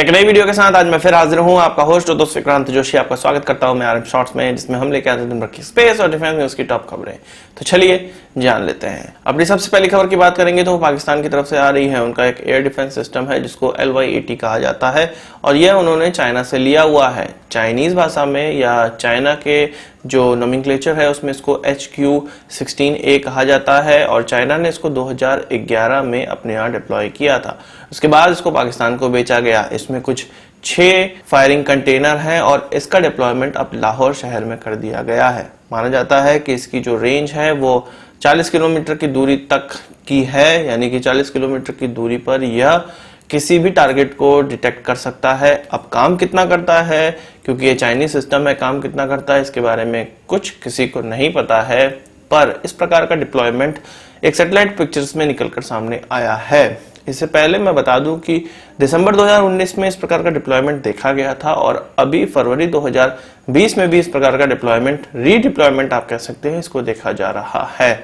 एक नई वीडियो के साथ आज मैं फिर हाजिर हूं। आपका होस्ट दोस्त विक्रांत जोशी आपका स्वागत करता हूं मैं आरएम शॉर्ट्स में, जिसमें हम लेके आते हैं दिन भर की स्पेस और डिफेंस न्यूज की टॉप खबरें। तो चलिए जान लेते हैं। अपनी सबसे पहली खबर की बात करेंगे तो वो पाकिस्तान की तरफ से आ रही है। उनका एक एयर डिफेंस सिस्टम है जिसको LY-80 कहा जाता है और यह उन्होंने चाइना से लिया हुआ है। चाइनीज भाषा में या चाइना के जो नोमेनक्लेचर है उसमें इसको HQ-16A कहा जाता है और चाइना ने इसको 2011 में अपने यहाँ डिप्लॉय किया था। उसके बाद इसको पाकिस्तान को बेचा गया। इसमें कुछ 6 फायरिंग कंटेनर हैं और इसका डिप्लॉयमेंट अब लाहौर शहर में कर दिया गया है। माना जाता है कि इसकी जो रेंज है वो 40 किलोमीटर की दूरी तक की है, यानी कि 40 किलोमीटर की दूरी पर यह किसी भी टारगेट को डिटेक्ट कर सकता है। अब काम कितना करता है, क्योंकि ये चाइनीज सिस्टम है, काम कितना करता है इसके बारे में कुछ किसी को नहीं पता है, पर इस प्रकार का डिप्लॉयमेंट एक सैटेलाइट पिक्चर्स में निकलकर सामने आया है। इससे पहले मैं बता दूं कि दिसंबर 2019 में इस प्रकार का डिप्लॉयमेंट देखा गया था और अभी फरवरी 2020 में भी इस प्रकार का डिप्लॉयमेंट, रीडिप्लॉयमेंट आप कह सकते हैं, इसको देखा जा रहा है।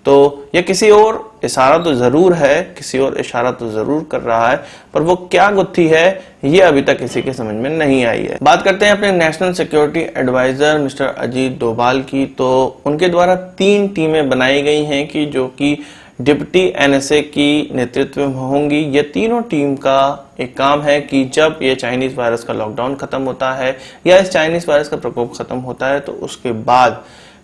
तो यह किसी और इशारा तो जरूर है, किसी और इशारा तो जरूर कर रहा है, पर वो क्या गुत्थी है ये अभी तक किसी के समझ में नहीं आई है। बात करते हैं अपने national security adviser mister Ajit Doval की। तो उनके द्वारा 3 टीमें बनाई गई हैं कि जो कि डिप्टी NSA की नेतृत्व में होंगी। ये तीनों टीम का एक काम है कि जब ये चाइनीज वायरस का लॉकडाउन खत्म होता है या इस चाइनीज वायरस का प्रकोप खत्म होता है तो उसके बाद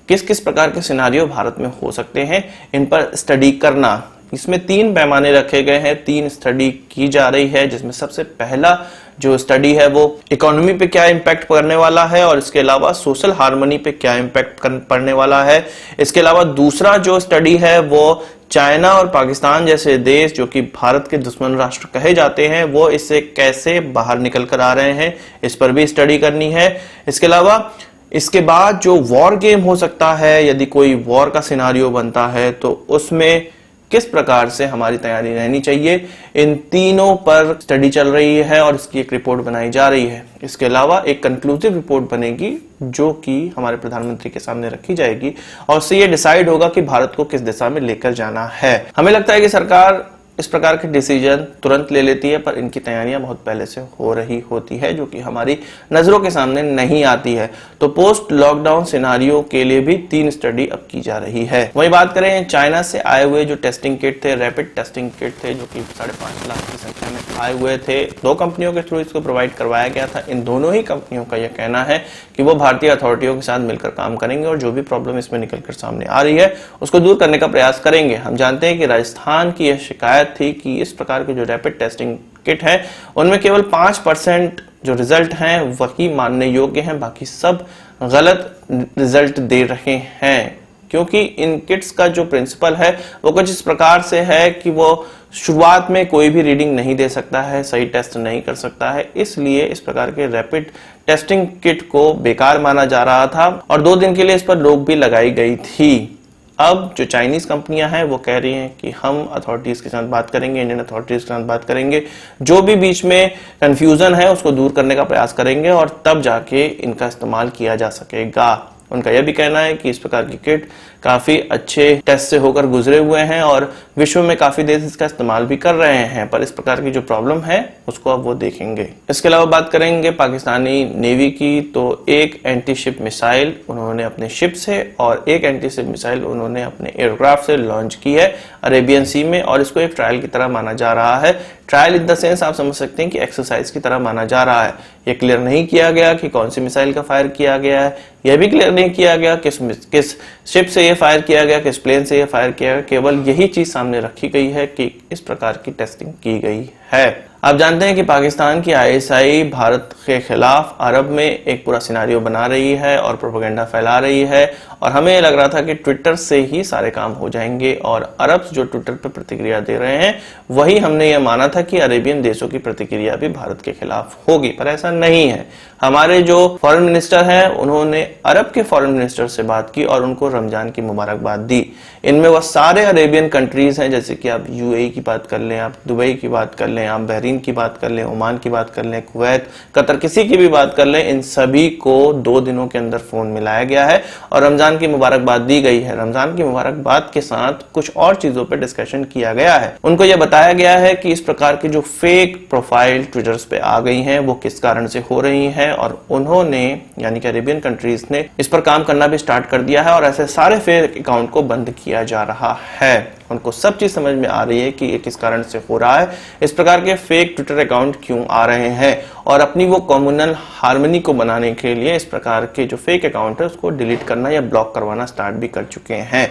किस किस प्रकार के सिनारियो भारत में हो सकते हैं, इन पर स्टडी करना। इसमें 3 पैमाने रखे गए हैं, 3 स्टडी की जा रही है, जिसमें सबसे पहला जो स्टडी है वो इकोनॉमी पे क्या इम्पैक्ट पड़ने वाला है और इसके अलावा सोशल हार्मनी पे क्या इम्पैक्ट पड़ने वाला है। इसके अलावा दूसरा जो स्टडी है वो चाइना और पाकिस्तान जैसे देश जो कि भारत के दुश्मन राष्ट्र कहे जाते हैं, वो इससे कैसे बाहर निकल कर आ रहे हैं, इस पर भी स्टडी करनी है। इसके अलावा इसके बाद जो वॉर गेम हो सकता है, यदि कोई वॉर का सिनारियो बनता है तो उसमें किस प्रकार से हमारी तैयारी रहनी चाहिए, इन तीनों पर स्टडी चल रही है और इसकी एक रिपोर्ट बनाई जा रही है। इसके अलावा एक कंक्लूसिव रिपोर्ट बनेगी जो कि हमारे प्रधानमंत्री के सामने रखी जाएगी और उससे ये डिसाइड होगा कि भारत को किस दिशा में लेकर जाना है। हमें लगता है कि सरकार इस प्रकार के डिसीजन तुरंत ले लेती है, पर इनकी तैयारियां बहुत पहले से हो रही होती है जो कि हमारी नजरों के सामने नहीं आती है। तो पोस्ट लॉकडाउन सिनारियो के लिए भी 3 स्टडी अब की जा रही है। वही बात करें चाइना से आए हुए जो टेस्टिंग किट थे, रैपिड टेस्टिंग किट थे, जो कि 5.5 लाख की संख्या में आए हुए थे। 2 कंपनियों के थ्रू इसको प्रोवाइड करवाया गया था। इन दोनों ही कंपनियों का यह कहना है कि वो भारतीय अथॉरिटियों के साथ मिलकर काम करेंगे और जो भी प्रॉब्लम इसमें निकलकर सामने आ रही है उसको दूर करने का प्रयास करेंगे। हम जानते हैं कि राजस्थान की यह शिकायत थी कि इस प्रकार के जो रैपिड टेस्टिंग किट है उनमें केवल 5% जो रिजल्ट हैं वही मानने योग्य हैं, बाकी सब गलत रिजल्ट दे रहे हैं। क्योंकि इन किट्स का जो प्रिंसिपल है वो कुछ इस प्रकार से है कि वो शुरुआत में कोई भी रीडिंग नहीं दे सकता है, सही टेस्ट नहीं कर सकता है, इसलिए इस प्रकार के रैपिड टेस्टिंग किट को बेकार माना जा रहा था और 2 दिन के लिए इस पर रोक भी लगाई गई थी। अब जो चाइनीज कंपनियां हैं वो कह रही हैं कि हम अथॉरिटीज के साथ बात करेंगे, इंडियन अथॉरिटीज के साथ बात करेंगे, जो भी बीच में कंफ्यूजन है उसको दूर करने का प्रयास करेंगे और तब जाके इनका इस्तेमाल किया जा सकेगा। उनका यह भी कहना है कि इस प्रकार की किट काफी अच्छे टेस्ट से होकर गुजरे हुए हैं और विश्व में काफी देश इसका इस्तेमाल भी कर रहे हैं, पर इस प्रकार की जो प्रॉब्लम है उसको अब वो देखेंगे। इसके अलावा बात करेंगे पाकिस्तानी नेवी की। तो एक एंटी शिप मिसाइल उन्होंने अपने शिप से और एक एंटी शिप मिसाइल उन्होंने अपने एयरक्राफ्ट से लॉन्च की है अरेबियन सी में और इसको एक ट्रायल की तरह माना जा रहा है। ट्रायल इन द सेंस आप समझ सकते हैं कि एक्सरसाइज की तरह माना जा रहा है। यह क्लियर नहीं किया गया कि कौन सी मिसाइल का फायर किया गया है, यह भी क्लियर नहीं किया गया किस शिप से यह फायर किया गया, किस प्लेन से यह फायर किया गया। केवल यही चीज सामने रखी गई है कि इस प्रकार की टेस्टिंग की गई है। आप जानते हैं कि पाकिस्तान की ISI भारत के खिलाफ अरब में एक पूरा सिनारियो बना रही है और प्रोपेगेंडा फैला रही है और हमें लग रहा था कि ट्विटर से ही सारे काम हो जाएंगे और अरब जो ट्विटर पर प्रतिक्रिया दे रहे हैं वही हमने ये माना था कि अरेबियन देशों की प्रतिक्रिया भी भारत के खिलाफ होगी, पर ऐसा नहीं है। हमारे जो फॉरेन मिनिस्टर हैं उन्होंने अरब के फॉरेन मिनिस्टर से बात की और उनको रमजान की मुबारकबाद दी। इनमें वह सारे अरेबियन कंट्रीज हैं, जैसे कि आप UAE की बात कर लें, आप दुबई की बात कर लें, आप बहरीन की बात कर लें, ओमान की बात कर लें, कुवैत, कतर, किसी की भी बात कर लें, इन सभी को 2 दिनों के अंदर फोन मिलाया गया है और रमजान की मुबारकबाद दी गई है। रमजान की मुबारकबाद के साथ कुछ और चीजों पर डिस्कशन किया गया है। उनको यह बताया गया है कि इस प्रकार की जो फेक प्रोफाइल ट्विटर्स पे आ गई हैं वो किस कारण से हो रही हैं, और उन्होंने यानी कि अरेबियन कंट्रीज ने इस पर काम करना भी स्टार्ट कर दिया है और ऐसे सारे फेक अकाउंट को बंद किया जा रहा है। उनको सब चीज समझ में आ रही है कि ये किस कारण से हो रहा है, इस प्रकार के फेक ट्विटर अकाउंट क्यों आ रहे हैं, और अपनी वो कम्युनल हार्मनी को बनाने के लिए इस प्रकार के जो फेक अकाउंट है उसको डिलीट करना या ब्लॉक करवाना स्टार्ट भी कर चुके हैं।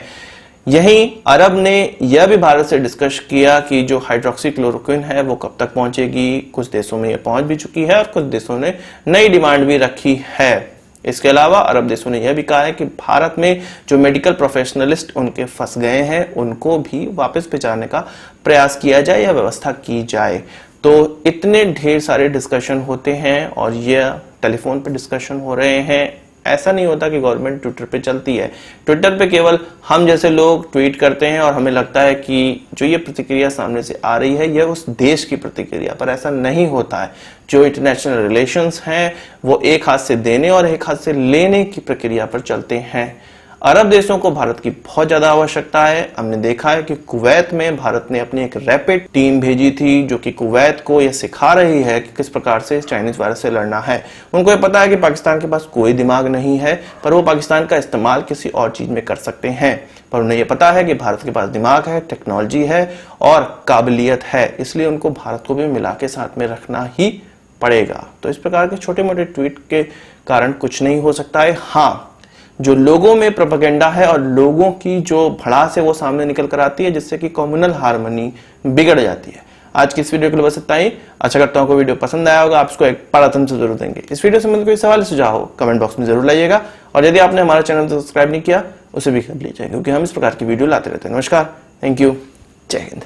यही अरब ने यह भी भारत से डिस्कस किया कि जो हाइड्रोक्सीक्लोरोक्विन है वो कब तक पहुंचेगी। कुछ देशों में ये पहुंच भी चुकी है और कुछ देशों ने नई डिमांड भी रखी है। इसके अलावा अरब देशों ने यह भी कहा है कि भारत में जो मेडिकल प्रोफेशनलिस्ट उनके फंस गए हैं उनको भी वापस पहुंचाने का प्रयास किया जाए या व्यवस्था की जाए। तो इतने ढेर सारे डिस्कशन होते हैं और यह टेलीफोन पे डिस्कशन हो रहे हैं। ऐसा नहीं होता कि गवर्नमेंट ट्विटर पे चलती है। ट्विटर पे केवल हम जैसे लोग ट्वीट करते हैं और हमें लगता है कि जो ये प्रतिक्रिया सामने से आ रही है यह उस देश की प्रतिक्रिया, पर ऐसा नहीं होता है। जो इंटरनेशनल रिलेशंस हैं वो एक हाथ से देने और एक हाथ से लेने की प्रक्रिया पर चलते हैं। अरब देशों को भारत की बहुत ज्यादा आवश्यकता है। हमने देखा है कि कुवैत में भारत ने अपनी एक रैपिड टीम भेजी थी जो कि कुवैत को यह सिखा रही है कि किस प्रकार से चाइनीज वायरस से लड़ना है। उनको ये पता है कि पाकिस्तान के पास कोई दिमाग नहीं है, पर वो पाकिस्तान का इस्तेमाल किसी और चीज में कर सकते हैं। पर उन्हें यह पता है कि भारत के पास दिमाग है, टेक्नोलॉजी है और काबिलियत है, इसलिए उनको भारत को भी मिला के साथ में रखना ही पड़ेगा। तो इस प्रकार के छोटे मोटे ट्वीट के कारण कुछ नहीं हो सकता है। हाँ, जो लोगों में प्रोपेगेंडा है और लोगों की जो भड़ास है वो सामने निकल कर आती है, जिससे कि कम्युनल हार्मनी बिगड़ जाती है। आज की इस वीडियो के लिए बस इतना ही। आशा करता हूं आपको वीडियो पसंद आया होगा। आप इसको एक बड़ा थम्स अप जरूर देंगे। इस वीडियो से संबंधित कोई सवाल सुझाव हो कमेंट बॉक्स में जरूर लाइएगा, और यदि आपने हमारा चैनल सब्सक्राइब नहीं किया उसे भी कर लीजिए, क्योंकि हम इस प्रकार की वीडियो लाते रहते हैं। नमस्कार, थैंक यू, जय हिंद।